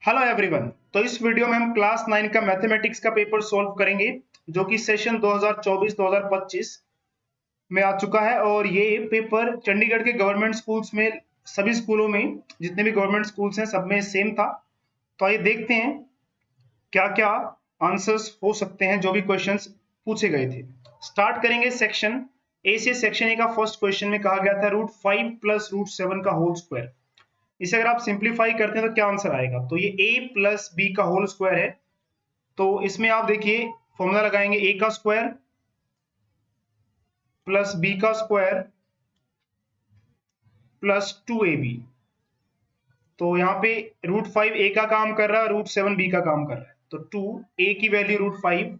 Hello everyone. तो इस video में हम क्लास 9 का मैथमेटिक्स का पेपर सॉल्व करेंगे जो कि सेशन 2024-2025 में आ चुका है। और ये पेपर चंडीगढ़ के गवर्नमेंट स्कूल्स में, सभी स्कूलों में, जितने भी गवर्नमेंट स्कूल्स हैं सब में सेम था। तो आइए देखते हैं क्या क्या आंसर्स हो सकते हैं जो भी क्वेश्चंस पूछे गए थे। स्टार्ट करेंगे सेक्शन ए से। सेक्शन ए का फर्स्ट क्वेश्चन में कहा गया था √5 + √7 का होल स्क्वायर। इसे अगर आप सिंप्लीफाई करते हैं तो क्या आंसर आएगा? तो ये a + b का होल स्क्वायर है। तो इसमें आप देखिए फॉर्मूला लगाएंगे, a का स्क्वायर प्लस b का स्क्वायर प्लस 2ab। तो यहाँ पे √5 a का काम कर रहा है, √7 b का काम कर रहा है। तो 2a की वैल्यू √5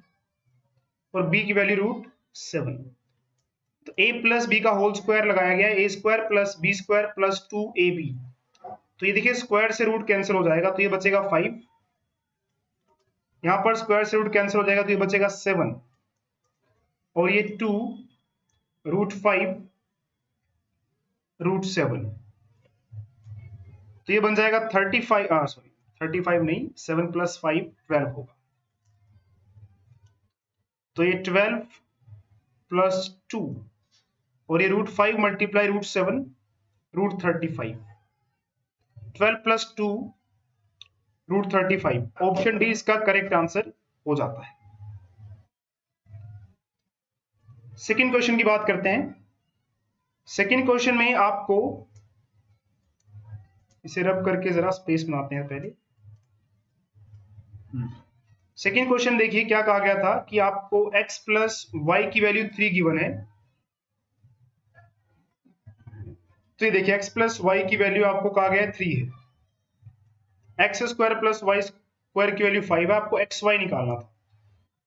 और b की वैल्यू √7। तो a + b का होल स्क्वायर लगाया गया है, a² + b² + 2ab। तो ये देखिए स्क्वायर से रूट कैंसिल हो जाएगा तो ये बचेगा 5। यहां पर स्क्वायर से रूट कैंसिल हो जाएगा तो ये बचेगा 7 और ये 2 √5 √7। तो ये बन जाएगा 35 नहीं, 7 + 5 12 होगा। तो ये 12 + 2 और ये √5 × √7 √35। 12 + 2 √35। ऑप्शन डी इसका करेक्ट आंसर हो जाता है। सेकेंड क्वेश्चन की बात करते हैं। सेकेंड क्वेश्चन में आपको इसे रब करके जरा स्पेस बनाते हैं पहले। सेकेंड क्वेश्चन देखिए क्या कहा गया था कि आपको x + y की वैल्यू 3 गिवन है। तो ये देखिए x + y की वैल्यू आपको कहा गया है 3 है। x² + y² की वैल्यू 5 है। आपको xy निकालना था।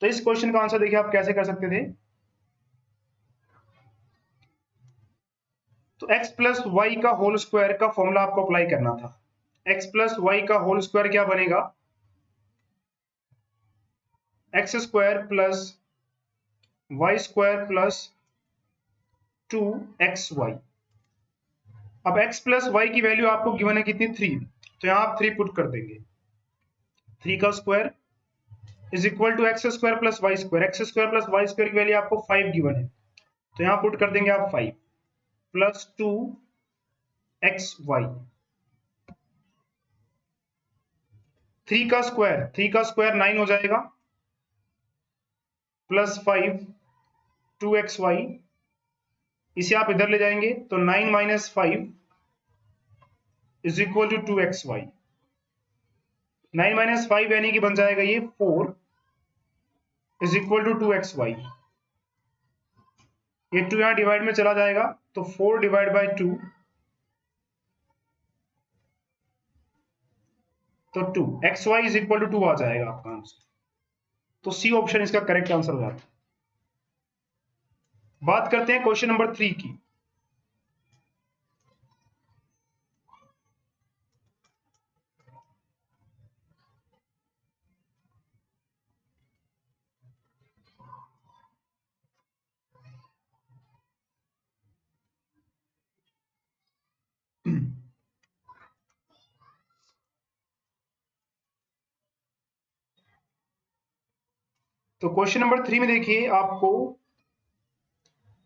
तो इस क्वेश्चन का आंसर देखिए आप कैसे कर सकते थे। तो x + y का होल स्क्वायर का फॉर्मूला आपको अप्लाई करना था। x + y का होल स्क्वायर क्या बनेगा? x² + y² + 2xy। अब x + y की वैल्यू आपको गिवन है कितनी? 3। तो यहां आप 3 पुट कर देंगे। 3 का square is equal to x² + y²। x² + y² की वैल्यू आपको 5 गिवन है। तो यहां पुट कर देंगे आप 5 + 2xy। 3 का स्क्वायर 9 हो जाएगा प्लस 5 2xy। इसे आप इधर ले जाएंगे तो 9 - 5 इज इक्वल टू 2xy। 9 - 5 यानी कि बन जाएगा ये 4 इज इक्वल टू 2xy। ये 2 यहां डिवाइड में चला जाएगा तो 4 / 2 तो 2 xy इज इक्वल टू 2 आ जाएगा आपका आंसर। तो सी ऑप्शन इसका करेक्ट आंसर हो जाता है। बात करते हैं क्वेश्चन नंबर 3 की। तो क्वेश्चन नंबर 3 में देखिए आपको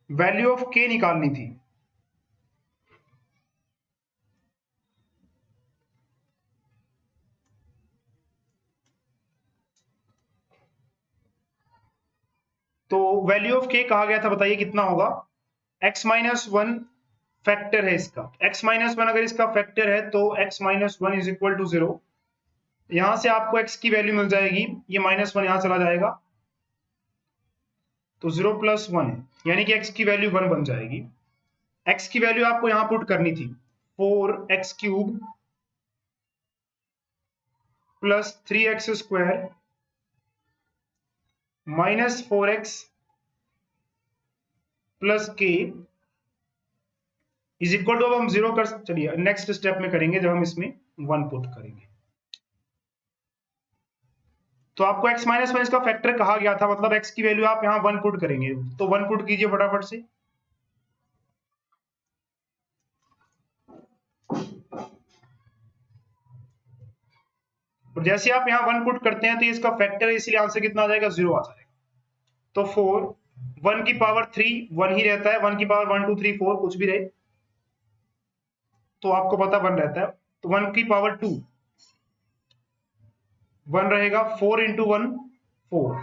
वैल्यू ऑफ k निकालनी थी। तो वैल्यू ऑफ k कहा गया था, बताइए कितना होगा? x - 1 फैक्टर है इसका। x - 1 अगर इसका फैक्टर है तो x - 1 इज इक्वल टू 0। यहां से आपको x की वैल्यू मिल जाएगी, ये -1 यहां चला जाएगा तो 0 + 1 यानी कि x की वैल्यू 1 बन जाएगी। x की वैल्यू आपको यहां पुट करनी थी 4x³ + 3x² - 4x + k is equal to, अब हम 0 कर, चलिए नेक्स्ट स्टेप में करेंगे जब हम इसमें 1 पुट करेंगे। तो आपको x - 1 इसका फैक्टर कहा गया था, मतलब x की वैल्यू आप यहां 1 पुट करेंगे। तो 1 पुट कीजिए फटाफट से। और जैसे आप यहाँ 1 पुट करते हैं तो ये इसका फैक्टर है, इसलिए आंसर कितना आ जाएगा, 0 आ जाएगा। तो 4, 1 की पावर 3 1 ही रहता है, 1 की पावर 1 2 3 4 कुछ भी रहे तो आपको पता 1 रहता है। तो 1 की पावर 2 1 रहेगा, 4 इंटू 1 4,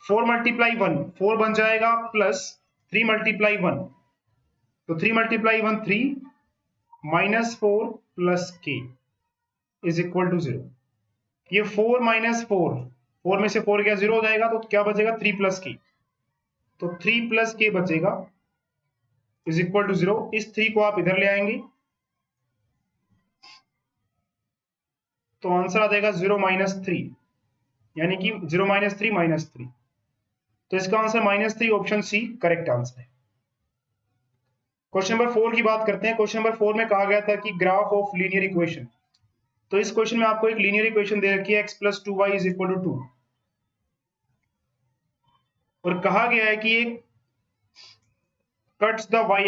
4 मल्टीप्लाई 1 4 बन जाएगा, प्लस 3 मल्टीप्लाई 1, तो 3 मल्टीप्लाई 1 3 माइनस 4 प्लस के इज इक्वल टू 0। ये 4 माइनस 4, 4 में से 4 क्या 0 हो जाएगा, तो क्या बचेगा 3 प्लस के, तो 3 प्लस के बचेगा इज इक्वल टू 0। इस 3 को आप इधर ले आएंगे तो आंसर आ जाएगा 0 माइनस 3, यानी कि 0 माइनस 3 माइनस 3, तो इसका answer minus 3, option C correct answer है। क्वेश्चन नंबर 4 की बात करते हैं। क्वेश्चन नंबर 4 में कहा गया था कि ग्राफ ऑफ लीनियर इक्वेशन, तो इस क्वेश्चन में आपको एक लीनियर इक्वेशन दे रखी है x plus 2y is equal to 2, और कहा गया है कि ये कट्स द y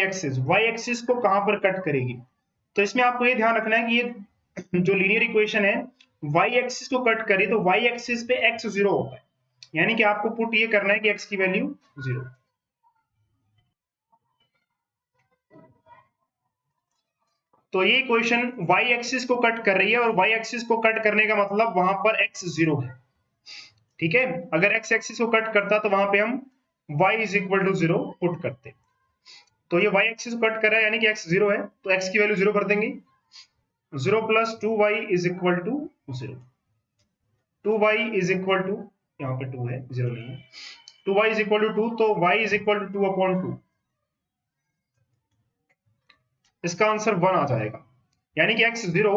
एक्सिस को कहां पर कट करेगी। तो इसमें आपको ये ध्यान रखना है कि ये जो लीनियर इक्वेशन है y एक्सिस को कट करे तो y एक्सिस पे x 0 होता है, यानी कि आपको पुट ये करना है कि x की वैल्यू 0। तो ये इक्वेशन y एक्सिस को कट कर रही है, और y एक्सिस को कट करने का मतलब वहां पर x 0 है, ठीक है। अगर x एक्सिस को कट करता तो वहां पे हम y is equal to 0 put करते। तो ये y एक्सिस को कट कर रहा है, यानी कि x 0 है, तो x की वैल्यू 0 कर देंगे। 0 plus 2y is equal to 0, 2y is equal to, यहाँ पे 2 है 0 नहीं है, 2y इज इक्वल टू 2, तो y is equal to 2 upon 2, इसका आंसर 1 आ जाएगा, यानी कि x 0,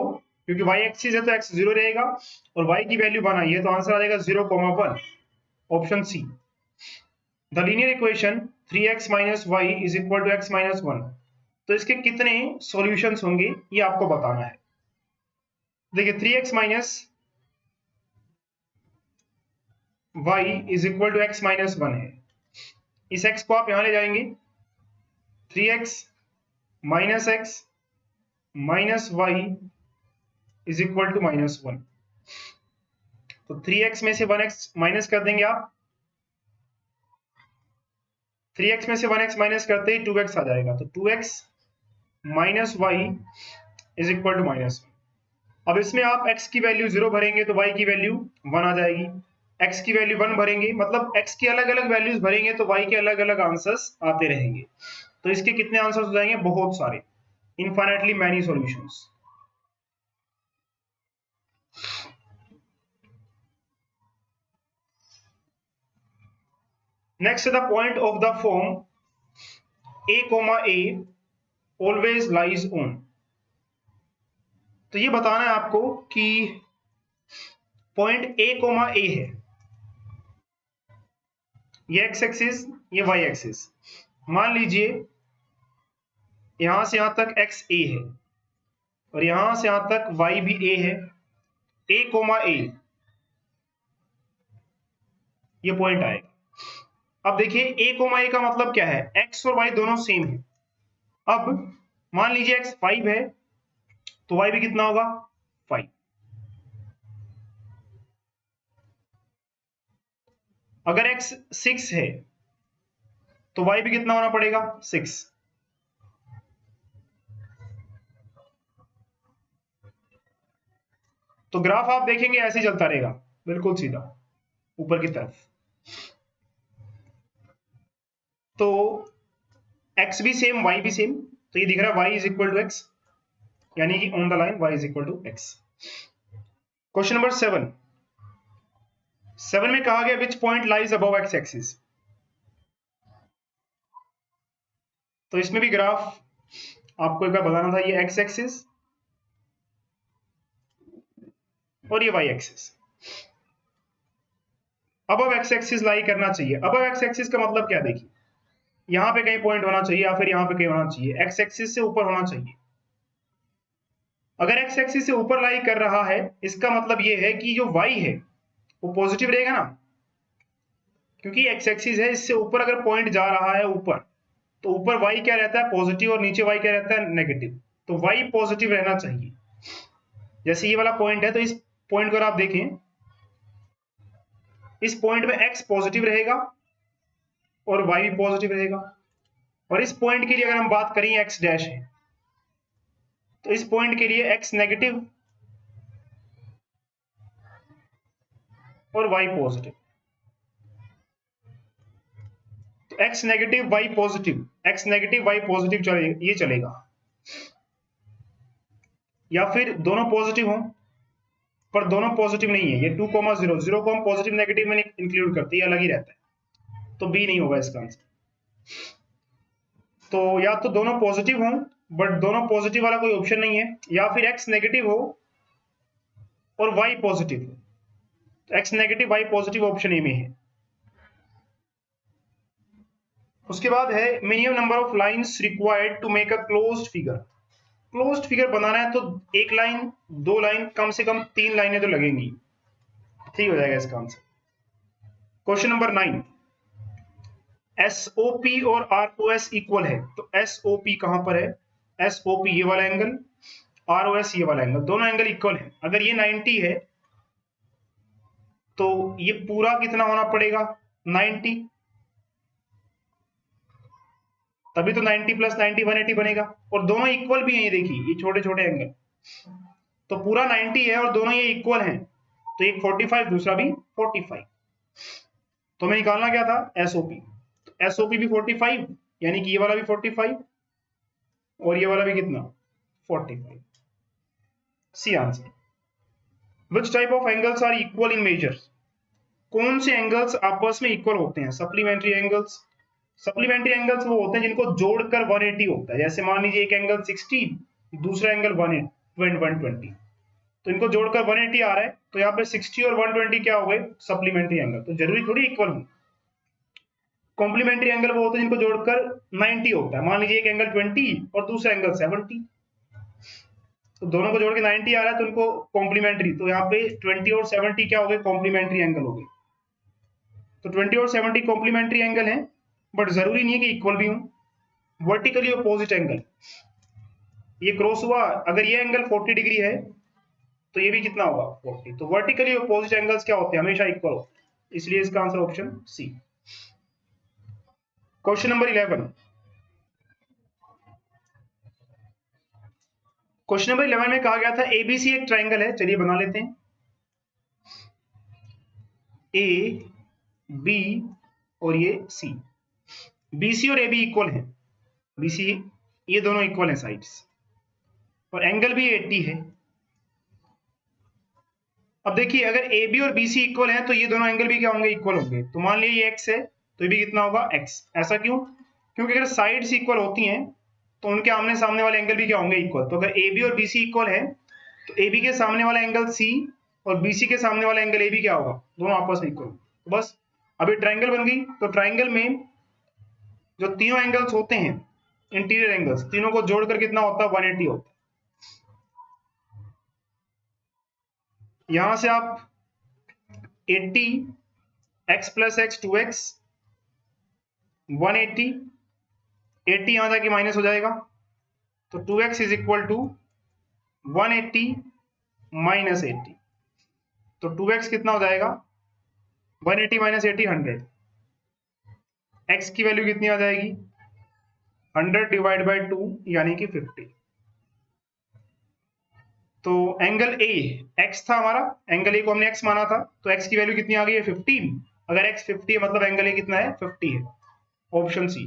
क्योंकि y एक्सिस है तो x 0 रहेगा और y की वैल्यू 1 आई है, तो आंसर आ जाएगा 0,1, option C. The linear equation 3x minus y is equal to x minus 1, तो इसके कितने सॉल्यूशंस होंगे ये आपको बताना है। देखिए 3x minus y is equal to x minus 1 है, इस x को आप यहां ले जाएंगे, 3x minus x minus y is equal to minus 1, तो 3x में से 1x माइनस कर देंगे आप, 3x में से 1x माइनस करते ही 2x आ जाएगा, तो 2x minus y is equal to minus 1। अब इसमें आप x की वैल्यू 0 भरेंगे तो y की वैल्यू 1 आ जाएगी, x की वैल्यू 1 भरेंगे मतलब x की अलग अलग वैल्यूज भरेंगे तो y के अलग अलग आंसर्स आते रहेंगे। तो इसके कितने आंसर्स हो जाएंगे, बहुत सारे, infinitely many solutions. Next the point of the form a, always lies on, तो ये बताना है आपको कि पॉइंट a, है, ये x एक्सिस ये y एक्सिस, मान लीजिए यहां से यहां तक x a है और यहां से यहां तक y भी a है, a, ये पॉइंट आएगा। अब देखिए a, का मतलब क्या है, x और y दोनों सेम है। अब मान लीजिए x 5 है तो y भी कितना होगा 5, अगर x 6 है तो y भी कितना होना पड़ेगा 6, तो ग्राफ आप देखेंगे ऐसे ही चलता रहेगा बिल्कुल सीधा ऊपर की तरफ, तो x भी सेम y भी सेम, तो ये दिख रहा है y is equal to x, यानी कि on the line y is equal to x। Question number 7 में कहा गया which point lies above x axis, तो इसमें भी ग्राफ आपको एक बार बताना था, ये x एक्सिस और ये y axis, above x axis लाई करना चाहिए। अबव x एक्सिस का मतलब क्या, देखिए यहां पे कहीं पॉइंट होना चाहिए या फिर यहां पे कहीं होना चाहिए, x एक्सिस से ऊपर होना चाहिए। अगर x एक्सिस से ऊपर लाई कर रहा है इसका मतलब ये है कि जो y है वो पॉजिटिव रहेगा ना, क्योंकि x एक्सिस है, इससे ऊपर अगर पॉइंट जा रहा है ऊपर, तो ऊपर y क्या रहता है पॉजिटिव और नीचे y क्या रहता है नेगेटिव। तो y पॉजिटिव रहना चाहिए। जैसे ये वाला पॉइंट है, तो इस पॉइंट को आप देखें, इस पॉइंट में x पॉजिटिव रहेगा और y भी पॉजिटिव रहेगा। और इस पॉइंट के लिए अगर हम बात करें x डैश है, तो इस पॉइंट के लिए x नेगेटिव और y पॉजिटिव। तो x negative y positive, x negative y positive चलेगा, ये चलेगा। या फिर दोनों पॉजिटिव हों, पर दोनों पॉजिटिव नहीं है, ये 2,0, 0 को हम पॉजिटिव नेगेटिव में इंक्लूड करते हैं, अलग ही रहता है, तो बी नहीं होगा इसका आंसर। तो या तो दोनों पॉजिटिव हों, बट दोनों पॉजिटिव वाला कोई ऑप्शन नहीं है, या फिर x नेगेटिव हो और y पॉजिटिव हो। x negative y positive option A में है। उसके बाद है minimum number of lines required to make a closed figure. Closed figure बनाना है तो एक लाइन, दो लाइन, कम से कम 3 लाइनें तो लगेंगी। ठीक हो जाएगा इसका आंसर। क्वेश्चन नंबर 9, एसओपी और आरओएस इक्वल है, तो एसओपी कहां पर है? एसओपी ये वाला एंगल, आरओएस ये वाला एंगल, दोनों एंगल इक्वल है। अगर ये 90 है तो ये पूरा कितना होना पड़ेगा? 90, तभी तो 90 प्लस 90 180 बनेगा। और दोनों इक्वल भी हैं, ये देखिए, ये छोटे छोटे एंगल, तो पूरा 90 है और दोनों ये इक्वल हैं, तो एक 45, दूसरा भी 45। तो हमें निकालना क्या था? एसओपी। तो एसओपी भी 45, यानी कि ये वाला भी 45 और ये वाला भी कितना? 45। C answer. Which type of angles are equal in measure? कौन से एंगल्स आपस में इक्वल होते हैं? Supplementary angles. सप्लीमेंट्री एंगल्स वो होते हैं जिनको जोड़कर 180 होता है। जैसे मान लीजिए एक एंगल 60, दूसरा एंगल 120, तो इनको जोड़कर 180 आ रहा है, तो यहाँ पे 60 और 120 क्या हो गए? Supplementary angle. तो जरूरी थोड़ी इक्वल हो। कॉम्प्लीमेंट्री एंगल वो होते हैं जिनको जोड़कर 90 होता है। मान लीजिए एक एंगल 20 और दूसरा एंगल 70, तो दोनों को जोड़ के 90 आ रहा है, तो उनको कॉम्प्लीमेंट्री, तो यहाँ पे 20 और 70 क्या हो गए? कॉम्प्लीमेंट्री एंगल हो गए। तो 20 और 70 कॉम्प्लीमेंट्री एंगल है, बट जरूरी नहीं है कि इक्वल भी हो। वर्टिकली अपोजिट एंगल, ये क्रॉस हुआ, अगर ये एंगल 40 डिग्री है तो ये भी कितना होगा? 40। तो वर्टिकली अपोजिट एंगल्स क्या होते हैं? हमेशा इक्वल होते हैं, इसलिए इसका answer option C. Question number 11, question number 11 में कहा गया था एबीसी एक ट्राइंगल है। चलिए बना लेते हैं। ए, बी और ये सी, बीसी और एबी इक्वल है। बीसी, ये दोनों इक्वल है साइड्स, और एंगल भी 80 है। अब देखिए, अगर ए बी और बी सी इक्वल है तो ये दोनों एंगल भी क्या होंगे? इक्वल होंगे। तो मान लीजिए ये एक्स है, तो ये भी कितना होगा? एक्स। ऐसा क्यों? क्योंकि अगर साइड्स इक्वल होती हैं तो उनके आमने सामने वाले एंगल भी क्या होंगे? इक्वल। तो अगर ए बी और बी सी इक्वल है तो ए बी के सामने वाला एंगल सी और बी सी के सामने वाला एंगल ए बी क्या होगा? दोनों आपस में इक्वल। तो बस अभी ट्राइंगल बन गई। तो ट्राइंगल में जो तीनों एंगल्स होते हैं, इंटीरियर एंगल्स, तीनों को जोड़कर कितना होता है? 180 होता है। यहां से आप 80 x प्लस एक्स 2x 180, 80 यहां जाके माइनस हो जाएगा, तो 2x is equal to 180 minus 80, तो 2x कितना हो जाएगा? 180 माइनस 80 100। x की वैल्यू कितनी आ जाएगी? 100 डिवाइड बाई 2 यानी कि 50। तो एंगल ए, x था हमारा, एंगल ए को हमने x माना था, तो x की वैल्यू कितनी आ गई है? 15। अगर x 50 है मतलब एंगल ए कितना है? 50 है। Option C.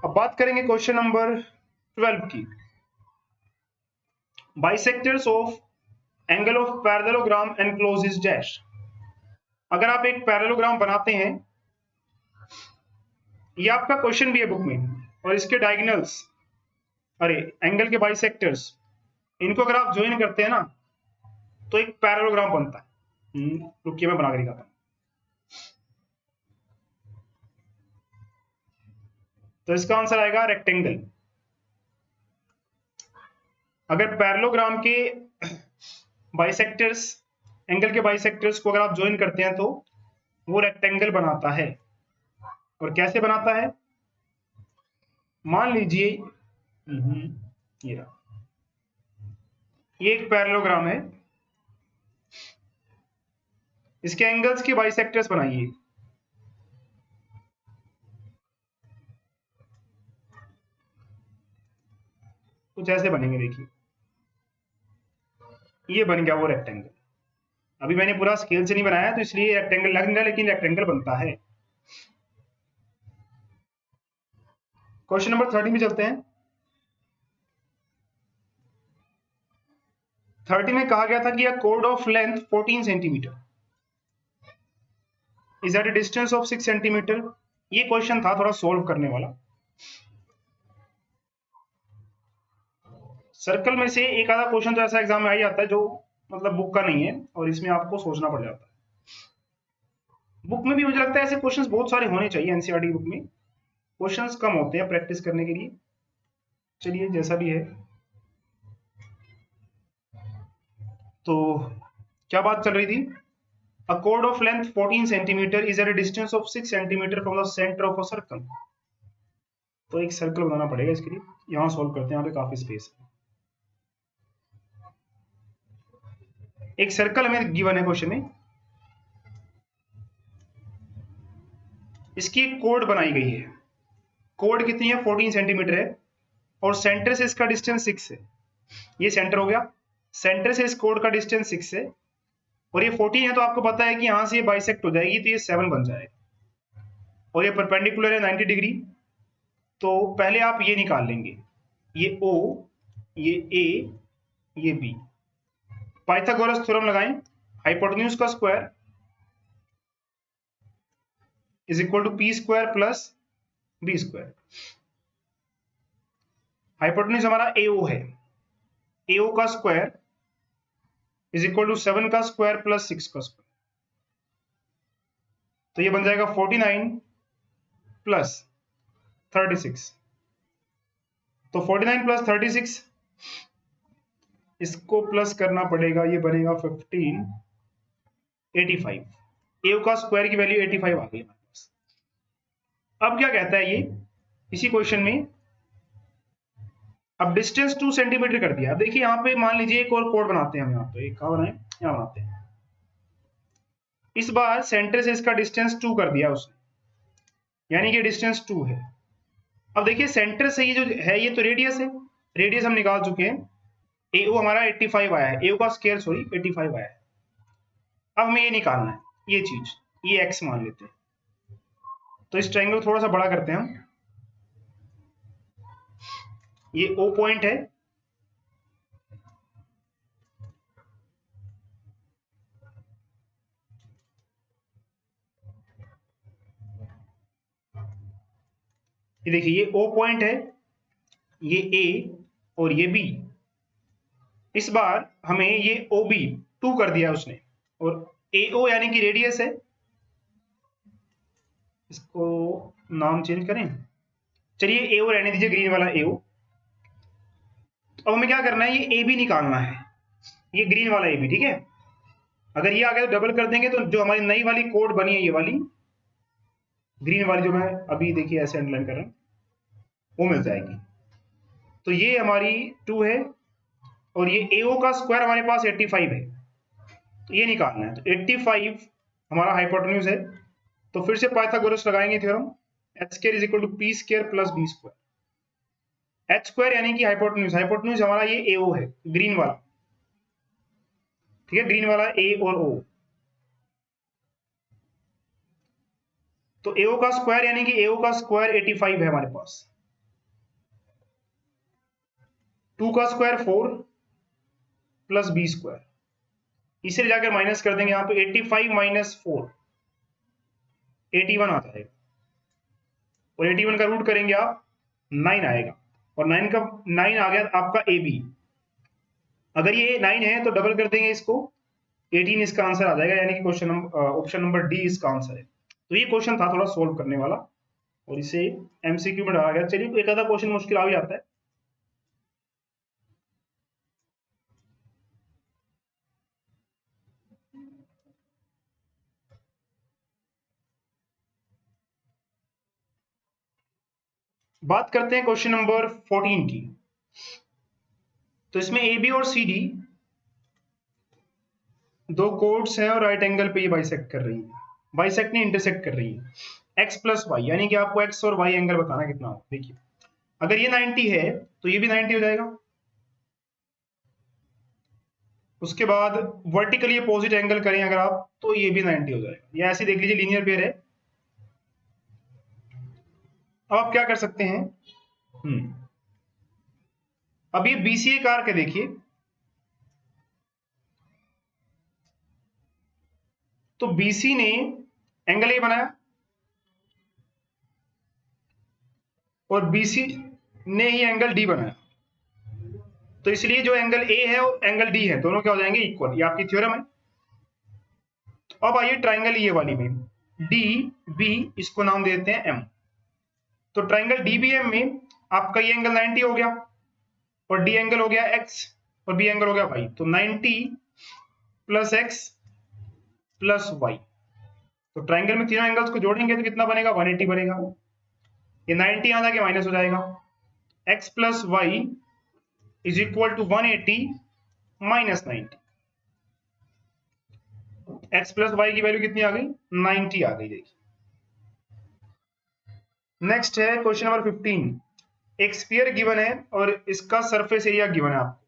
अब बात करेंगे क्वेश्चन नंबर 12 की। Bisectors of angle of parallelogram enclose is dash. अगर आप एक पैरेललोग्राम बनाते हैं, ये आपका क्वेश्चन भी है बुक में, और इसके डायगोनल्स, अरे एंगल के बाइसेक्टर्स, इनको अगर आप ज्वाइन करते हैं ना तो एक पैरेललोग्राम बनता है। रुकिए मैं बना के दिखाता हूं। तो इसका आंसर आएगा रेक्टेंगल। अगर पैरेललोग्राम के बाइसेक्टर्स एंगल के बाइसेक्टर्स को अगर आप ज्वाइन करते हैं तो वो रेक्टेंगल बनाता है। और कैसे बनाता है? मान लीजिए ये रहा, ये एक पैरेललोग्राम है, इसके एंगल्स के बाइसेक्टर्स बनाइए। कुछ ऐसे बनेंगे, देखिए ये बन गया वो रेक्टेंगल। अभी मैंने पूरा स्केल से नहीं बनाया तो इसलिए रेक्टेंगल लग नहीं रहा, लेकिन रेक्टेंगल बनता है। क्वेश्चन नंबर 30 में चलते हैं। 30 में कहा गया था कि a code of length 14 centimetre is at a distance of 6 centimetre. ये क्वेश्चन था थोड़ा सोल्व करने वाला। सर्कल में से एक आधा क्वेश्चन तो ऐसा एग्जाम में आ ही जाता है जो मतलब बुक का नहीं है, और इसमें आपको सोचना पड़ जाता है। बुक में भी मुझे लगता है ऐसे क्वेश्चंस बहुत सारे होने चाहिए, एनसीईआरटी बुक में क्वेश्चंस कम होते हैं प्रैक्टिस करने के लिए। चलिए जैसा भी है। तो क्या बात चल रही थी? A chord of length 14 centimeter is at a distance of 6 centimeter from the center of a circle। तो एक सर्कल बनाना पड़ेगा इसके लिए। यहां सॉल्व करते हैं, यहाँ पे काफी स्पेस है। एक सर्कल हमें गिवन है क्वेश्चन में, इसकी एक कोड बनाई गई है। कोड कितनी है? 14 सेंटीमीटर है, और सेंटर से इसका डिस्टेंस 6 है। ये सेंटर हो गया, सेंटर से इस कोड का डिस्टेंस 6 है, और ये 14 है, तो आपको पता है कि यहां से ये बाइसेक्ट हो जाएगी तो ये 7 बन जाएगा, और ये परपेंडिकुलर है 90 डिग्री। तो पहले आप ये निकाल लेंगे, ये O, ये A, ये B। पाइथागोरस थ्योरम लगाएं, हाइपोटेन्यूज का square is equal to P square plus B square. Hypotenuse हमारा AO है, AO का स्क्वायर इज इक्वल टू 7 का स्क्वायर प्लस 6 का स्क्वायर। तो ये बन जाएगा 49 प्लस 36। तो 49 प्लस 36, इसको प्लस करना पड़ेगा, ये बनेगा 1585। AO का स्क्वायर की वैल्यू 85 आ गई हमारे पास। अब क्या कहता है ये इसी क्वेश्चन में, अब डिस्टेंस 2 सेंटीमीटर कर दिया। अब देखिए यहाँ पे मान लीजिए एक और कोड बनाते हैं हम, यहाँ पे कहाँ बनाए, यहाँ बनाते हैं। इस बार सेंटर से इसका डिस्टेंस 2 कर दिया उसने, यानी कि डिस्टेंस 2 है। अब देखिए सेंटर से ये जो है ये तो रेडियस है, रेडियस हम निकाल चुके हैं। AO हमारा 85 आया है, AO का स्क्वायर सॉरी 85 आया है। अब हमें ये निकालना है, ये चीज, ये x मान लेते हैं। तो इस ट्रायंगल को थोड़ा सा बड़ा करते हैं हम। ये O पॉइंट है, ये देखिए ये O पॉइंट है, ये A और ये B। इस बार हमें ये OB 2 कर दिया उसने, और AO यानी कि रेडियस है, इसको नाम चेंज करें, चलिए AO रहने दीजिए, ग्रीन वाला AO। अब हमें क्या करना है, ये AB निकालना है, ये ग्रीन वाला AB, ठीक है। अगर ये आ गया तो डबल कर देंगे, तो जो हमारी नई वाली कोड बनी है ये वाली ग्रीन वाली, जो मैं अभी देखिए ऐसे अंडरलाइन कर रहा हूं, वो मिल जाएगी। तो ये हमारी 2 है, और ये AO का स्क्वायर हमारे पास 85 है, तो ये निकालना है। तो 85 हमारा हाइपोटेन्यूज है, तो फिर से पाइथागोरस लगाएंगे theorem, h square is equal to p square plus b square. h square यानी कि हाइपोटेन्यूज, हाइपोटेन्यूज हमारा ये AO है, ग्रीन वाला, ठीक है, ग्रीन वाला A और O। तो AO का स्क्वायर यानी कि AO का स्क्वायर 85 है हमारे पास, 2 का स्क्वायर 4 प्लस b स्क्वायर, इसे जाकर माइनस कर देंगे, यहाँ पे 85 माइनस 4 81 आ जाएगा, और 81 का रूट करेंगे आप 9 आएगा, और 9 आ गया आपका AB। अगर ये 9 है तो डबल कर देंगे इसको, 18 इसका आंसर आ जाएगा, यानी कि क्वेश्चन ऑप्शन नंबर डी इसका आंसर है। तो ये क्वेश्चन था थोड़ा सोल्व करने वाला, और इसे MCQ में डाला गया। चलिए एक आधा क्वेश्चन मुश्किल आ भी जाता है। बात करते हैं क्वेश्चन नंबर 14 की। तो इसमें ए बी और सी डी दो कोड्स हैं और राइट एंगल पे ये बाइसेक्ट कर रही है, बाइसेक्ट नहीं इंटरसेक्ट कर रही है। एक्स प्लस वाई, यानी कि आपको एक्स और वाई एंगल बताना कितना हो। देखिए अगर ये 90 है तो ये भी 90 हो जाएगा। उसके बाद वर्टिकली अपोजिट एंगल करें अगर आप तो ये भी 90 हो जाएगा। ये ऐसे देख लीजिए लीनियर पेयर है। अब आप क्या कर सकते हैं, अब ये बीसीए कार के देखिए, तो बीसी ने एंगल ए बनाया और बीसी ने ही एंगल डी बनाया, तो इसलिए जो एंगल ए है और एंगल डी है दोनों क्या हो जाएंगे, इक्वल। ये आपकी थ्योरम है। अब आइए ट्राइंगल ये वाली में, डी बी, इसको नाम देते हैं एम। तो ट्राइंगल डीबीएम में आपका ये एंगल 90 हो गया और डी एंगल हो गया एक्स और बी एंगल हो गया वाई। तो 90 प्लस एक्स प्लस वाई, तो ट्राइंगल में तीनों एंगल्स को जोड़ेंगे तो कितना बनेगा, 180 बनेगा। ये 90 यहां जाके माइनस हो जाएगा। x plus y is equal to 180 minus 90। x plus Y की वैल्यू कितनी आ गई, 90 आ गई। देखिए नेक्स्ट है क्वेश्चन नंबर 15। एक स्फीयर गिवन है और इसका सरफेस एरिया गिवन है, आपको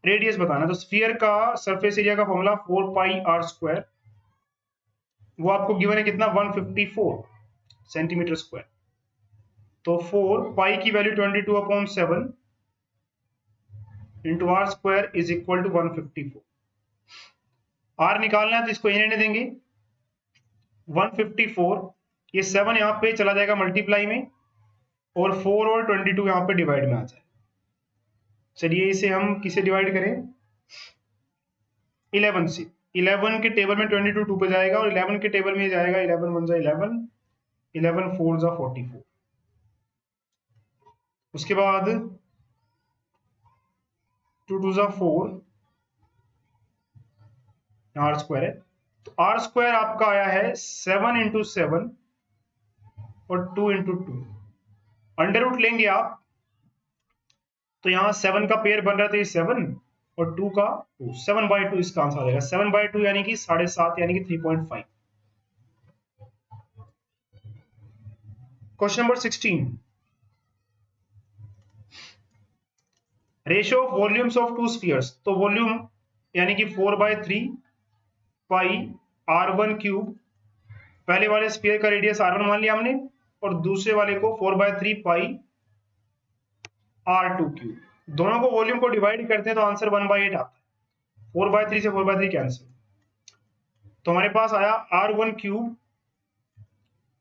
रेडियस बताना। तो स्फीयर का सरफेस एरिया का फॉर्मूला 4 पाई आर स्क्वायर, वो आपको गिवन है कितना, 154 सेंटीमीटर स्क्वायर। तो 4 पाई की value 22/7 into R square is equal to 154। R निकालना है तो इसको इन्हें देंगे 154, ये 7 यहाँ पे चला जाएगा मल्टीप्लाई में और 4 और 22 यहाँ पे डिवाइड में आ जाए। चलिए इसे हम किसे डिवाइड करें, 11 से। 11 के टेबल में 22 2 पे जाएगा और 11 के टेबल में जाएगा 11 1 11, 11 4 44। उसके बाद 2 2 4, आर स्क्वायर है। तो आर स्क्वायर आपका आया है 7 इंटू 7 और 2 इंटू 2। अंडर रूट लेंगे आप तो यहाँ 7 का पेयर बन रहा था, ये 7 और 2 का 2, 7/2 इसका आंसर आ जाएगा। 7/2 यानी कि 7.5 यानी कि 3.5। Question number 16। Ratio of volumes of to spheres. तो वॉल्यूम यानी कि 4/3 पाई r1 क्यूब, पहले वाले स्फीयर का रेडियस r1 मान लिया हमने और दूसरे वाले को 4/3 पाई r2 क्यूब। दोनों को वॉल्यूम को डिवाइड करते हैं तो आंसर 1/8 आता है। 4/3 से 4/3 कैंसिल, तो हमारे पास आया r1 क्यूब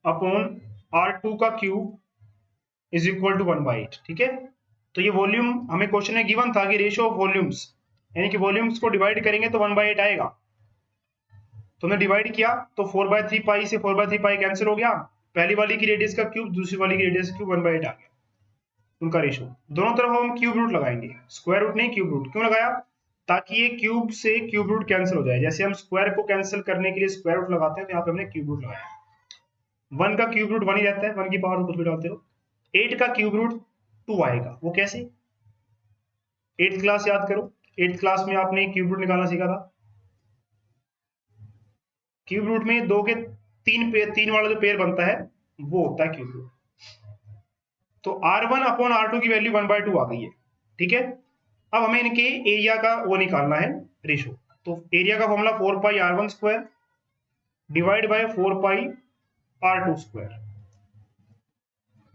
अपॉन r2 का क्यूब इज इक्वल टू 1/8। ठीक है, तो ये वॉल्यूम हमें क्वेश्चन में गिवन था कि रेशियो ऑफ वॉल्यूम्स, यानी कि वॉल्यूम्स को डिवाइड करेंगे तो 1/8 आएगा। तो हमने डिवाइड किया तो 4/3 पाई से 4/3 पाई कैंसिल हो गया, पहली वाली की रेडियस का क्यूब दूसरी वाली की रेडियस का क्यूब, 1/8 आ गया उनका रेशियो। दोनों तरफ हम क्यूब रूट लगाएंगे, स्क्वायर रूट नहीं क्यूब रूट। क्यों लगाया, ताकि ये क्यूब से क्यूब रूट कैंसिल हो जाए। जैसे हम स्क्वायर को कैंसिल करने के लिए स्क्वायर रूट लगाते हैं तो यहाँ पे हमने क्यूब रूट लगाया। 1 का क्यूब रूट 1 ही रहता है, 1 की पावर कुछ भी डालते हो। 8 का क्यूब रूट 2 आएगा, वो कैसे, 8th क्लास याद करो। 8th क्लास में आपने क्यूब रूट निकालना सीखा था। क्यूब रूट में 2 के 3 वाला जो पेयर बनता है वो होता है क्यूब रूट। तो r1 अपॉन r2 की वैल्यू 1/2 आ गई है। ठीक है, अब हमें इनके एरिया का वो निकालना है, रेशो। तो एरिया का formula 4 pi r1 square divide by 4 pi r2 square.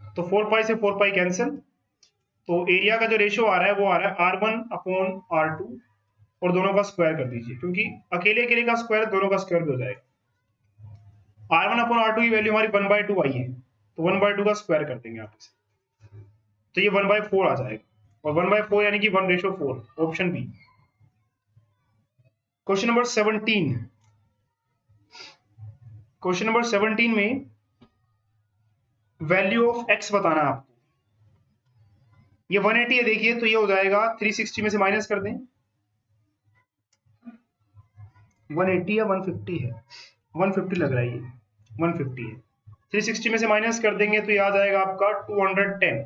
तो 4 पाई से 4 पाई कैंसिल, तो एरिया का जो रेशियो आ रहा है वो आ रहा है r1 अपॉन r2 और दोनों का स्क्वायर कर दीजिए, क्योंकि अकेले अकेले का स्क्वायर दोनों का स्क्वायर भी हो जाएगा। r1 अपॉन r2 की वैल्यू हमारी 1/2 आई है, तो 1/2 का स्क्वायर कर देंगे आप इसे, तो ये 1/4 आ जाएगा। और 1/4 यानी कि 1:4, option B. Question number 17। Question number 17 में वैल्यू ऑफ x बताना है आपको। ये 180 है, देखिए तो ये हो जाएगा 360 में से माइनस कर दें, 180 या 150 है, 150 लग रहा है, ये 150 है। 360 में से माइनस कर देंगे तो ये आ जाएगा आपका 210।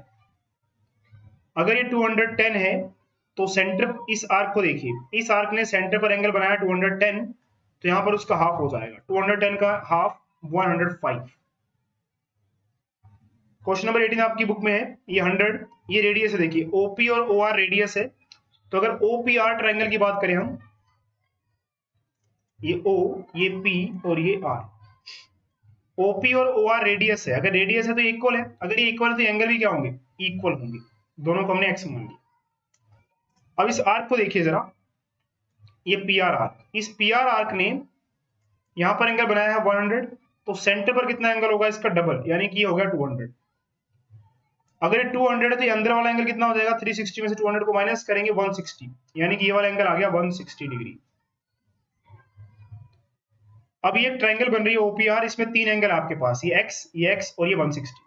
अगर ये 210 है तो सेंटर, इस आर्क को देखिए, इस आर्क ने सेंटर पर एंगल बनाया 210, तो यहां पर उसका हाफ हो जाएगा, 210 का हाफ 105। क्वेश्चन नंबर 18 आपकी बुक में है, ये 100, ये रेडियस है, देखिए ओपी और ओआर रेडियस है। तो अगर ओपीआर ट्रायंगल की बात करें हम, ये ओ, ये पी और ये आर, ओपी और ओआर रेडियस है। अगर रेडियस है तो इक्वल है, अगर ये इक्वल है तो एंगल भी क्या होंगे, इक्वल होंगे। दोनों को हमने एक्स मान लिया। अब इस आर्क को देखिए जरा, ये पी आर आर्क, इस पी आर आर्क ने यहां पर एंगल बनाया है 100, तो सेंटर पर कितना एंगल होगा, इसका डबल, यानी कि ये हो गया 200। अगर ये 200 है तो ये अंदर वाला एंगल कितना हो जाएगा, 360 में से 200 को माइनस करेंगे 160, यानी कि ये वाला एंगल आ गया 160 डिग्री। अब ये ट्रायंगल बन रही है ओपीआर, इसमें तीन एंगल आपके पास, ये एक्स और ये 160।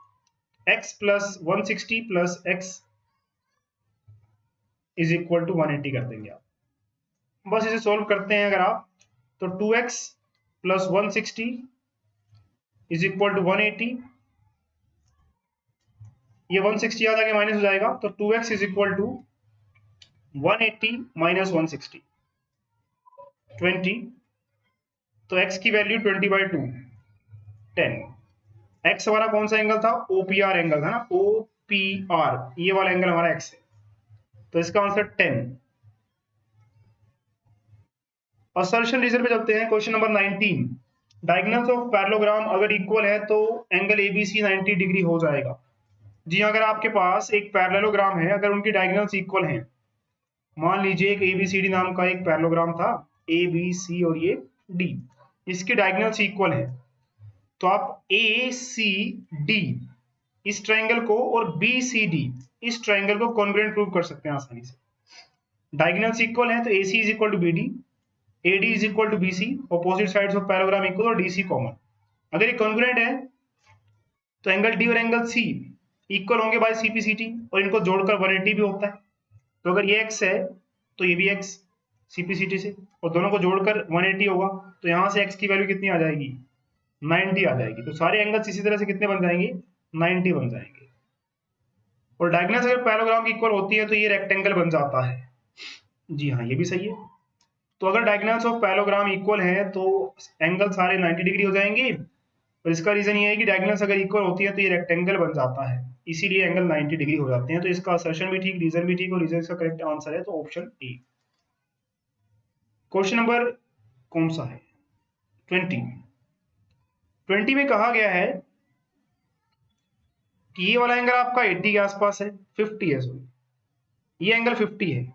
X plus 160 plus X is equal to 180 कर देंगे आप। बस इसे सोल्व करते हैं अगर आप, तो 2x plus 160 is equal to 180। ये 160 याद आगे माइनस हो जाएगा, तो 2x is equal to 180 minus 160, 20। तो x की वैल्यू 20/2, 10। x हमारा कौन सा एंगल था, ओपीआर एंगल था ना, ओपीआर, ये वाला एंगल हमारा x है, तो इसका आंसर 10। असर्शन रीजन पे चलते हैं। Question number 19, diagonals of parallelogram अगर इक्वल है तो एंगल एबीसी 90 डिग्री हो जाएगा। जी अगर आपके पास एक पैरेललोग्राम है, अगर उनकी डायगोनल्स इक्वल हैं, मान लीजिए एक एबीसीडी नाम का एक पैरेललोग्राम था, ए बी सी और ये डी, इसकी डायगोनल्स इक्वल है, तो आप ए सी डी इस ट्रायंगल को और बी सी डी इस ट्रायंगल को कॉन्ग्रुएंट प्रूव कर सकते हैं आसानी से। डायगोनल्स इक्वल है तो A C is equal to B D, A D is equal to B C, opposite sides of parallelogram equal और डी सी कॉमन। अगर ये कॉन्ग्रुएंट है तो एंगल डी और एंगल सी इक्वल होंगे by C P C T, और इनको जोड़कर 180 भी होता है। तो अगर ये x है तो ये भी x CPCT से, और दोनों को जोड़कर 180 होगा, तो यहां से x की वैल्यू कितनी आ जाएगी, 90 आ जाएगी। तो सारे एंगल्स इसी तरह से कितने बन जाएंगे, 90 बन जाएंगे। और डायगोनल्स अगर पैरेललोग्राम की इक्वल होती है तो ये रेक्टेंगल बन जाता है। जी हाँ, ये भी सही है। तो अगर डायगोनल्स ऑफ पैरेललोग्राम इक्वल है तो एंगल सारे 90 डिग्री हो जाएंगे, और इसका रीजन ये है कि डायगोनल्स अगर इक्वल होती है तो ये रेक्टेंगल बन जाता है, इसीलिए एंगल 90 डिग्री हो जाते हैं। तो इसका असर्शन भी ठीक, रीजन भी ठीक, और रीजन इसका करेक्ट आंसर है, तो ऑप्शन ए। क्वेश्चन नंबर कौन सा है, 20 में कहा गया है कि ये वाला एंगल आपका 80 के आसपास है, 50 है सॉरी, ये एंगल 50 है,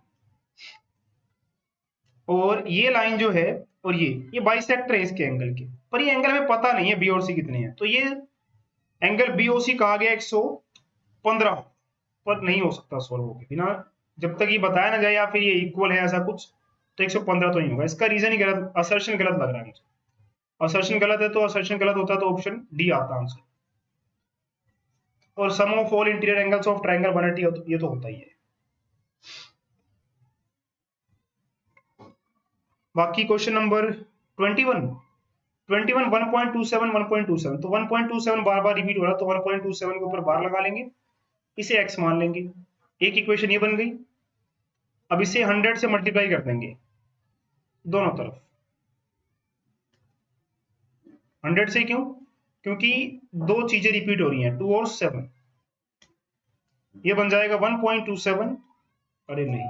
और ये लाइन जो है और ये बाइसेक्टर है इसके एंगल के, पर ये एंगल हमें पता नहीं है बी और सी कितने हैं। तो ये एंगल बी ओ सी कहा गया 115, पर नहीं हो सकता सोल्व होके बिना, जब तक ये बताया ना जाए या फिर ये इक्वल है ऐसा कुछ, तो 115 तो नहीं होगा। इसका रीजन ही गलत, असर्शन गलत लग रहा है मुझे। असर्शन गलत है तो असर्शन गलत होता तो ऑप्शन डी आता आंसर। और sum of all interior angles of triangle 180, ये तो होता ही है। बाकी क्वेश्चन नंबर 21, 1.27 1.27, तो 1.27 बार बार रिपीट हो रहा है, तो 1.27 के ऊपर बार लगा लेंगे, इसे x मान लेंगे। एक इक्वेशन ये बन गई। अब इसे 100 से मल्टीप्लाई कर देंगे दोनों तरफ। 100 से क्यों, क्योंकि दो चीजें रिपीट हो रही हैं, 2 और 7, ये बन जाएगा 1.27। अरे नहीं,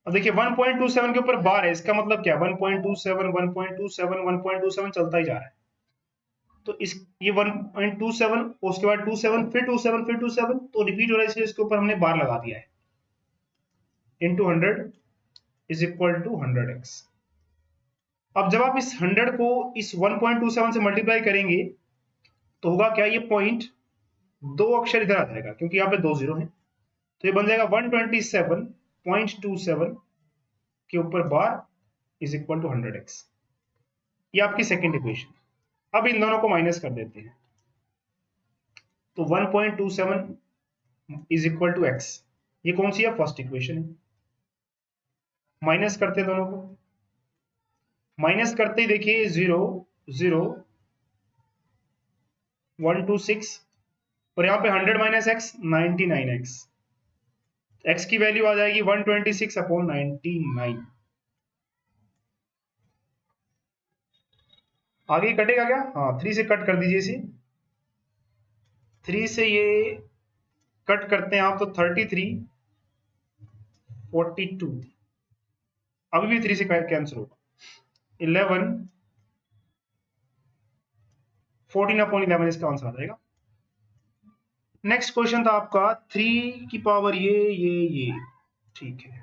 अब देखिए 1.27 के ऊपर बार है, इसका मतलब क्या, 1.27 1.27 1.27 चलता ही जा रहा है। तो इस ये 1.27, उसके बाद 27, फिर 27, फिर 27, तो रिपीट हो रहा है, इसलिए इसके ऊपर हमने बार लगा दिया है। Into 100 is equal to 100x। अब जब आप इस 100 को इस 1.27 से मल्टीप्लाई करेंगे तो होगा क्या, ये पॉइंट दो अक्षर इधर आ जाएगा, क्योंकि यहाँ पे 2 0 है, तो ये बन जाएगा 127.27 के ऊपर bar is equal to 100x। ये आपकी सेकेंड इक्वेशन। अब इन दोनों को माइनस कर देते हैं, तो 1.27 इज इक्वल टू x, ये कौन सी है, फर्स्ट इक्वेशन है। माइनस करते हैं दोनों को, माइनस करते ही देखिए 0 0 126 और यहाँ पे 100 माइनस एक्स 99x, x की वैल्यू आ जाएगी 126 अपॉन 99। आगे कटेगा क्या? हाँ 3 से कट कर दीजिए इसे, 3 से ये कट करते हैं आप तो 33 42, अभी भी 3 से कैंसिल होगा, 11 14 अपॉन 11 इसका आंसर आ जाएगा। नेक्स्ट क्वेश्चन था आपका 3 की पावर ये, ठीक है।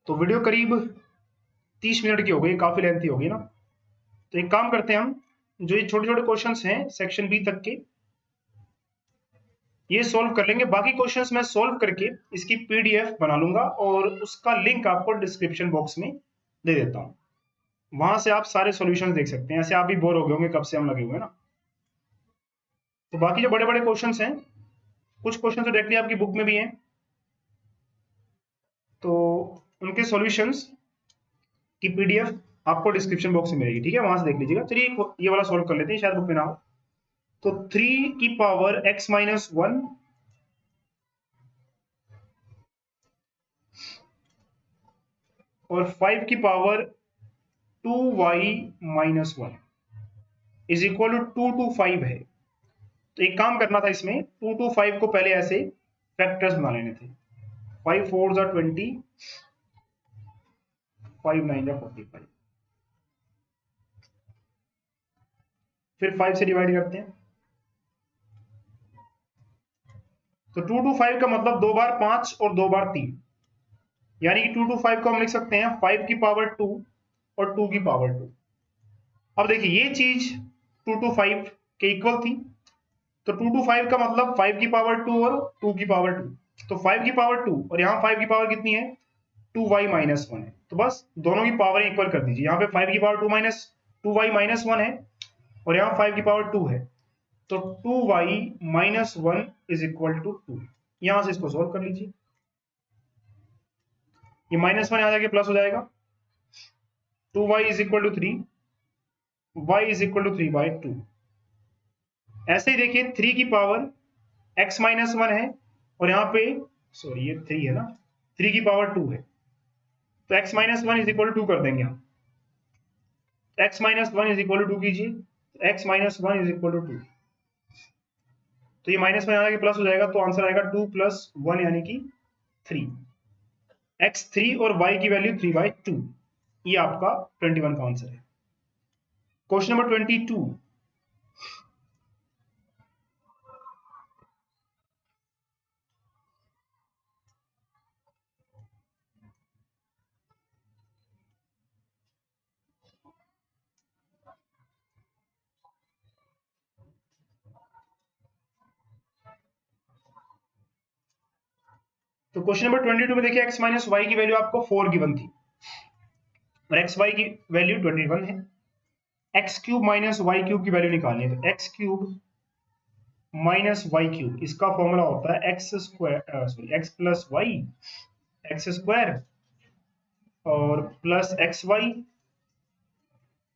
तो वीडियो करीब 30 मिनट की हो गई, काफी लेंथी हो गई ना। तो एक काम करते हैं हम, जो ये छोटे छोटे क्वेश्चंस हैं सेक्शन बी तक के, ये सॉल्व कर लेंगे। बाकी क्वेश्चंस मैं सॉल्व करके इसकी पीडीएफ बना लूंगा और उसका लिंक आपको डिस्क्रिप्शन बॉक्स में दे देता हूँ, वहां से आप सारे सॉल्यूशंस देख सकते हैं। ऐसे आप भी बोर हो गए होंगे, कब से हम लगे हुए हैं ना। तो बाकी जो बड़े बड़े क्वेश्चंस हैं, कुछ क्वेश्चन तो डायरेक्टली आपकी बुक में भी हैं, तो उनके सॉल्यूशंस की पीडीएफ आपको डिस्क्रिप्शन बॉक्स में मिलेगी, ठीक है, वहां से देख लीजिएगा। चलिए ये वाला सॉल्व कर लेते हैं, शायद बुक में ना हो। तो 3 की पावर x माइनस 1 और 5 की power 2y minus 1 is equal to 2 to 5 है। तो एक काम करना था इसमें, 2 to 5 को पहले ऐसे फैक्टर्स बना लेने थे। 5 4 जा 20, 5 9 जा 45, फिर 5 से डिवाइड करते हैं। तो 2 to 5 का मतलब 2 बार 5 और 2 बार 3, यानी कि 2 to 5 को हम लिख सकते हैं 5 की पावर 2 और 2 की पावर 2। अब देखिए ये चीज 2 to 5 के इक्वल थी, तो 2 to 5 का मतलब 5 की पावर 2 और 2 की पावर 2। तो 5 की पावर 2 और यहाँ 5 की पावर कितनी है? 2y माइनस 1 है। तो बस दोनों की पावर इक्वल कर दीजिए। यहाँ पे 5 की पावर 2y माइनस 1 है और यहाँ 5 की पावर 2 है, तो 2y minus 1 is equal to 2। यहां से इसको सोल्व कर लीजिए, ये माइनस 1 आ जाके प्लस हो जाएगा, 2y is equal to 3, y is equal to 3/2। ऐसे ही देखिए 3 की पावर x माइनस 1 है और यहाँ पे सॉरी ये 3 है ना, 3 की पावर 2 है, तो x minus 1 is equal to 2 कर देंगे हम। x minus 1 is equal to 2 कीजिए, x minus 1 is equal to 2, तो ये माइनस 1 आगे प्लस हो जाएगा, तो आंसर आएगा 2 + 1 यानी कि 3। x 3 और y की वैल्यू 3/2, ये आपका 21 का आंसर है। क्वेश्चन नंबर 22, तो क्वेश्चन नंबर 22 में देखिए x माइनस वाई की वैल्यू आपको 4 गिवन थी और एक्स वाई की वैल्यू 21 है। X cube minus Y cube की वैल्यू निकालनी है, तो X cube minus Y cube, इसका फॉर्मूला होता है X square sorry X plus Y X square और plus X Y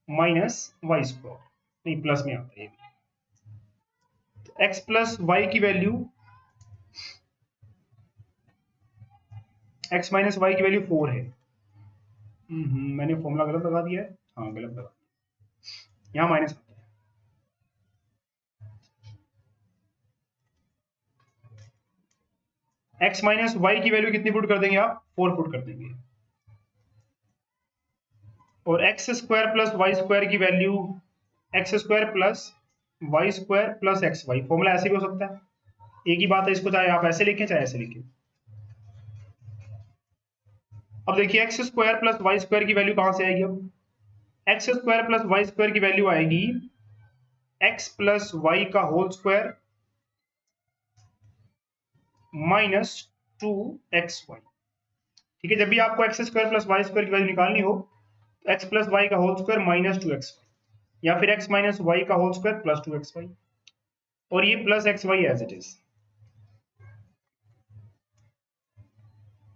minus Y square, नहीं प्लस में आता है ये। तो एक्स प्लस वाई की वैल्यू, एक्स माइनस वाई की वैल्यू 4 है। मैंने फॉर्मूला गलत लगा दिया है, हाँ गलत लगा, यहाँ माइनस आता है। एक्स माइनस वाई की वैल्यू कितनी पुट कर देंगे आप? 4 पुट कर देंगे, और X square plus Y square की value X square plus Y square plus X Y, formula ऐसे भी हो सकता है, एक ही बात है, इसको चाहे आप ऐसे लिखें चाहे ऐसे लिखें। अब देखिए X square plus Y square की वैल्यू कहां से आएगी? अब X square plus Y square की वैल्यू आएगी एक्स प्लस वाई का होल स्क्वायर माइनस 2xy। ठीक है, जब भी आपको X square plus Y square की वैल्यू निकालनी हो तो एक्स प्लस वाई का होल स्क्वायर माइनस 2xy, या फिर x माइनस वाई का होल स्क्वायर प्लस 2xy, और ये plus xy as it is.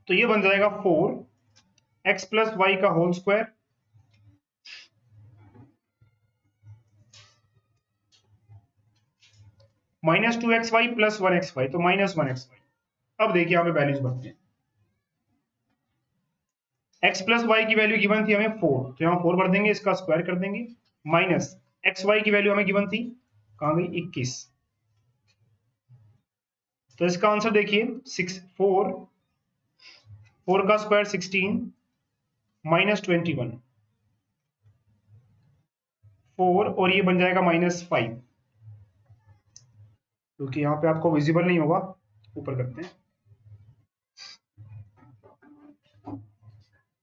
तो ये बन जाएगा 4x प्लस वाई का whole square minus 2xy plus 1xy, तो माइनस 1xy। अब देखिए यहाँ पे वैल्यूज बनते हैं। x प्लस वाई की वैल्यू गिवन थी हमें 4, तो यहाँ 4 भर देंगे, इसका स्क्वायर कर देंगे, माइनस एक्स वाई की वैल्यू हमें गिवन थी, कहाँ गई, 21। तो इसका आंसर देखिए 4 का स्क्वायर 16 माइनस 21, 4, और ये बन जाएगा -5, क्योंकि यहाँ पे आपको विजिबल नहीं होगा, ऊपर करते हैं।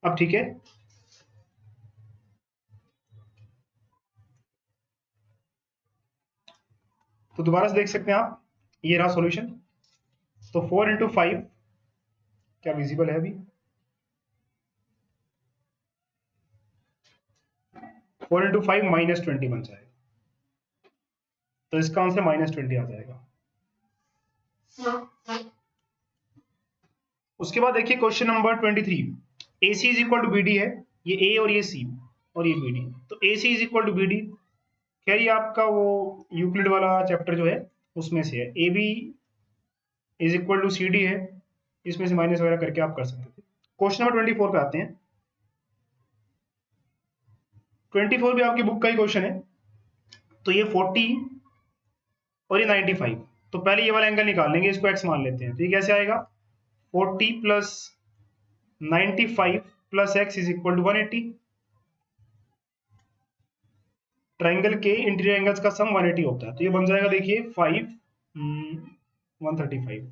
अब ठीक है, तो दोबारा से देख सकते हैं आप, ये रहा सॉल्यूशन। तो 4 × 5 क्या विजिबल है अभी, 4 × 5 -20 बन जाएगा, तो इसका आंसर -20 आ जाएगा। उसके बाद देखिए question number 23, AC is equal to BD है, ये A और ये C और ये BD, तो AC is equal to BD, खैर ये आपका वो यूक्लिड वाला चैप्टर जो है उसमें से है। AB is equal to CD है, इसमें से माइनस वगैरह करके आप कर सकते थे। क्वेश्चन नंबर 24 पे आते हैं। 24 भी आपकी बुक का ही क्वेश्चन है। तो ये 40 और ये 95, तो पहले ये वाला एंगल निकाल लेंगे, इसको x मान लेते हैं। तो ये कैसे आएगा, 40 plus 95 plus x is equal to 180। Triangle के इंटीरियर एंगल्स का सम 180 होता है, तो ये बन जाएगा देखिए 5 135,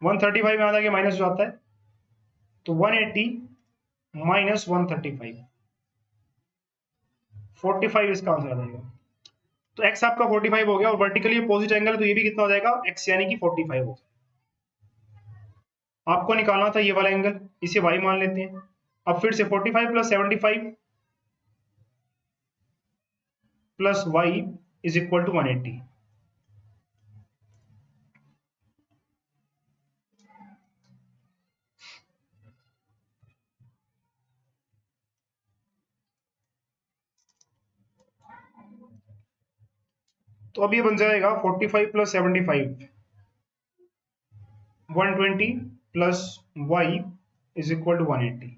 135 में आ जाके माइनस हो जाता है, तो 180 माइनस 135, 45 इसका आंसर आ जाएगा। तो x आपका 45 हो गया, और वर्टिकली अपोजिट एंगल, तो ये भी कितना हो जाएगा, x यानी कि 45 हो जाएगा। आपको निकालना था ये वाला एंगल, इसे y मान लेते हैं। अब फिर से 45 plus 75 plus y is equal to 180। तो अब ये बन जाएगा 45 plus 75 120 plus y is equal to 180।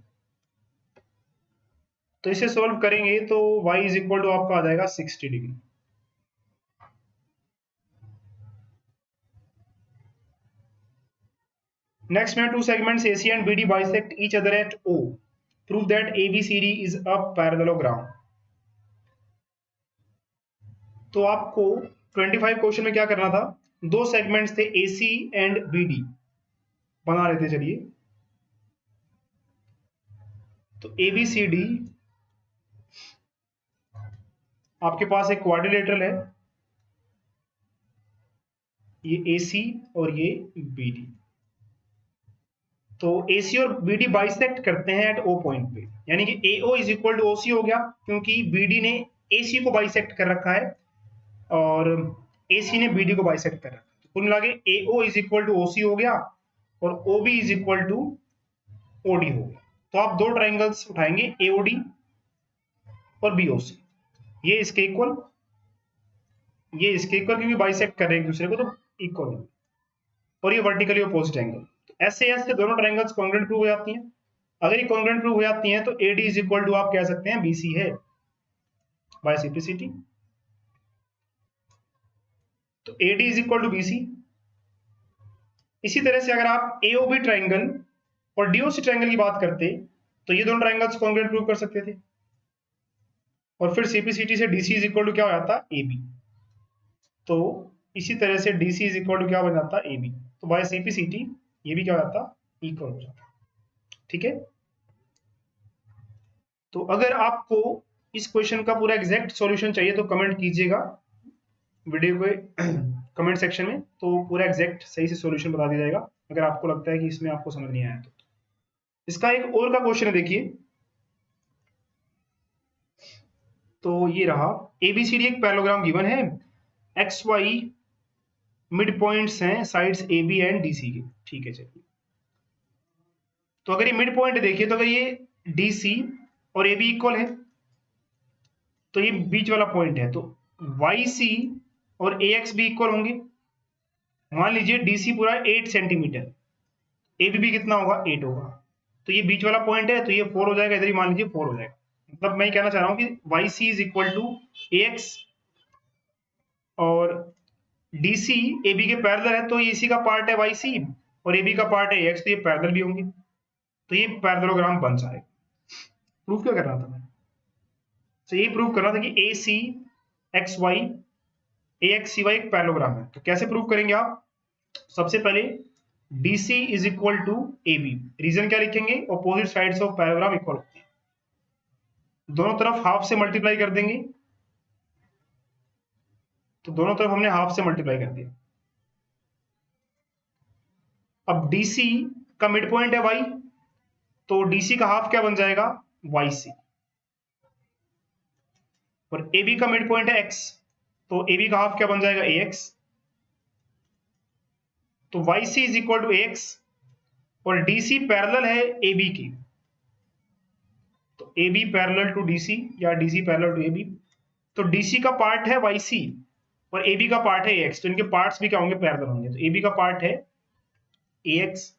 तो इसे सॉल्व करेंगे तो y इज इक्वल टू आपका आ जाएगा 60 डिग्री। नेक्स्ट में, two segments AC and BD bisect each other at O. Prove that ABCD is a parallelogram. तो आपको 25 क्वेश्चन में क्या करना था, दो सेगमेंट्स थे AC एंड BD, बना रहे थे। चलिए, तो ABCD आपके पास एक क्वाड्रिलेटरल है, ये AC और ये BD। तो AC और BD बाइसेक्ट करते हैं एट O पॉइंट पे, यानी कि AO is equal to OC हो गया, क्योंकि BD ने AC को बाइसेक्ट कर रखा है और AC ने BD को बाइसेक्ट कर रखा है। तो कुल मिला के AO is equal to OC हो गया और OB is equal to OD हो गया। तो आप दो ट्राइंगल्स उठाएंगे, AOD और BOC, ये इसके इक्वल, ये इसके इक्वल, क्योंकि बाइसेक्ट कर रहे हैं एक दूसरे को, तो इक्वल हो, और ये वर्टिकली अपोजिट एंगल। ऐसे ऐसे दोनों ट्राइंगल्स कॉन्ग्रुएंट प्रूव हो जाती हैं। अगर ये कॉन्ग्रुएंट प्रूव हो जाती हैं तो AD इज इक्वल टू आप कह सकते हैं BC है, बाय सिंप्लिसिटी। तो AD is equal to BC। इसी तरह से अगर आप AOB ट्राइंगल और DOC ट्राइंगल की बात करते तो ये दोनों ट्राइंगल्स कॉन्ग्रुएंट प्रूव कर सकते थे, और फिर CPCT से DC इज इक्वल टू क्या हो जाता, AB। तो इसी तरह से DC इज इक्वल टू क्या बन जाता, AB। तो बाय CPCT ये भी क्या हो जाता, इक्वल हो जाता। ठीक है, तो अगर आपको इस क्वेश्चन का पूरा एग्जैक्ट सॉल्यूशन चाहिए तो कमेंट कीजिएगा वीडियो के कमेंट सेक्शन में, तो पूरा एग्जैक्ट सही से सॉल्यूशन बता दिया जाएगा, अगर आपको लगता है कि इसमें आपको समझ नहीं आया तो। इसका एक और का क्वेश्चन है, देखिए तो ये रहा ABCD एक पैरेललोग्राम गिवन है, XY मिड पॉइंट्स हैं साइड्स AB एंड DC के। ठीक है चलिए, तो अगर ये मिड पॉइंट देखिए तो अगर ये DC और AB इक्वल है तो ये बीच वाला पॉइंट है, तो YC और AX भी इक्वल होंगे। मान लीजिए DC पूरा 8 सेंटीमीटर, AB भी कितना होगा 8 होगा, तो ये बीच वाला पॉइंट है तो ये 4 हो जाएगा, इधर ही मान लीजिए 4 हो जाएगा। मतलब मैं कहना चाह रहा हूं कि YC is equal to AX और DC AB के पैरेलल है, तो ये इसी का पार्ट है YC और AB का पार्ट है AX, तो ये पैरेलल भी होंगे, तो ये पैरेललोग्राम बन जाएगा। प्रूफ क्या करना था मैं, तो यही प्रूव करना था कि AC XY AXCY एक पैरेललोग्राम है। तो कैसे प्रूव करेंगे आप, सबसे पहले DC is equal to AB, reason क्या लिखेंगे, opposite sides of parallelogram equal होते हैं, दोनों तरफ हाफ से मल्टीप्लाई कर देंगे, तो दोनों तरफ हमने हाफ से मल्टीप्लाई कर दिया। अब DC का मिड पॉइंट है Y, तो DC का हाफ क्या बन जाएगा YC, और AB का मिड पॉइंट है X, तो AB का हाफ क्या बन जाएगा AX, तो YC is equal to AX और DC पैरेलल है AB की, तो AB पैरेलल टू DC या DC पैरेलल टू AB, तो DC का पार्ट है YC और AB का पार्ट है AX, तो इनके पार्ट्स भी क्या होंगे पैरेलल होंगे, तो AB का पार्ट है AX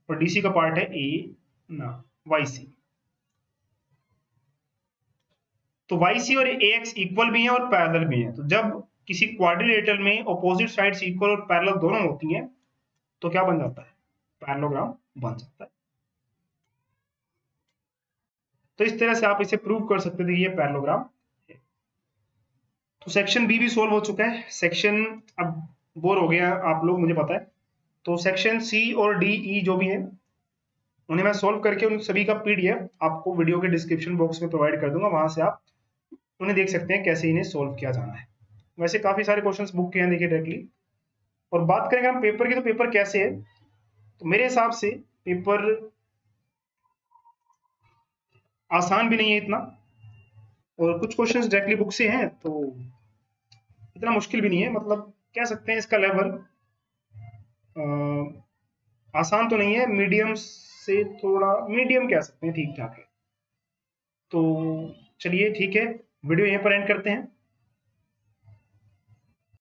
और DC का पार्ट है YC, तो YC और AX इक्वल भी हैं और पैरेलल भी हैं। तो जब किसी क्वाड्रिलेटरल में ऑपोजिट साइड्स इक्वल और पैरेलल दोनों होती हैं तो क्या बन जाता है, पैरेललोग्राम बन जाता है। तो इस तरह से आप इसे प्रूव कर सकते थे ये पैरेललोग्राम है। तो सेक्शन बी भी सोल्व हो चुका है, सेक्शन अब बोर हो गया आप लोग, मुझे पता है, तो सेक्शन सी और डी ई जो भी है उन्हें मैं सोल्व करके उन सभी का PDF आपको वीडियो के डिस्क्रिप्शन बॉक्स में प्रोवाइड कर दूंगा, वहां से आप उन्हें देख सकते हैं कैसे इन्हें सोल्व किया जाना है। वैसे काफी सारे क्वेश्चंस बुक किए हैं देखिए डायरेक्टली। और बात करेंगे हम पेपर की, तो पेपर कैसे है, तो मेरे हिसाब से पेपर आसान भी नहीं है इतना, और कुछ क्वेश्चंस डायरेक्टली बुक से हैं तो इतना मुश्किल भी नहीं है, मतलब कह सकते हैं इसका लेवल आसान तो नहीं है, मीडियम से थोड़ा मीडियम कह सकते हैं, ठीक ठाक है। तो चलिए ठीक है, वीडियो यहीं पर एंड करते हैं।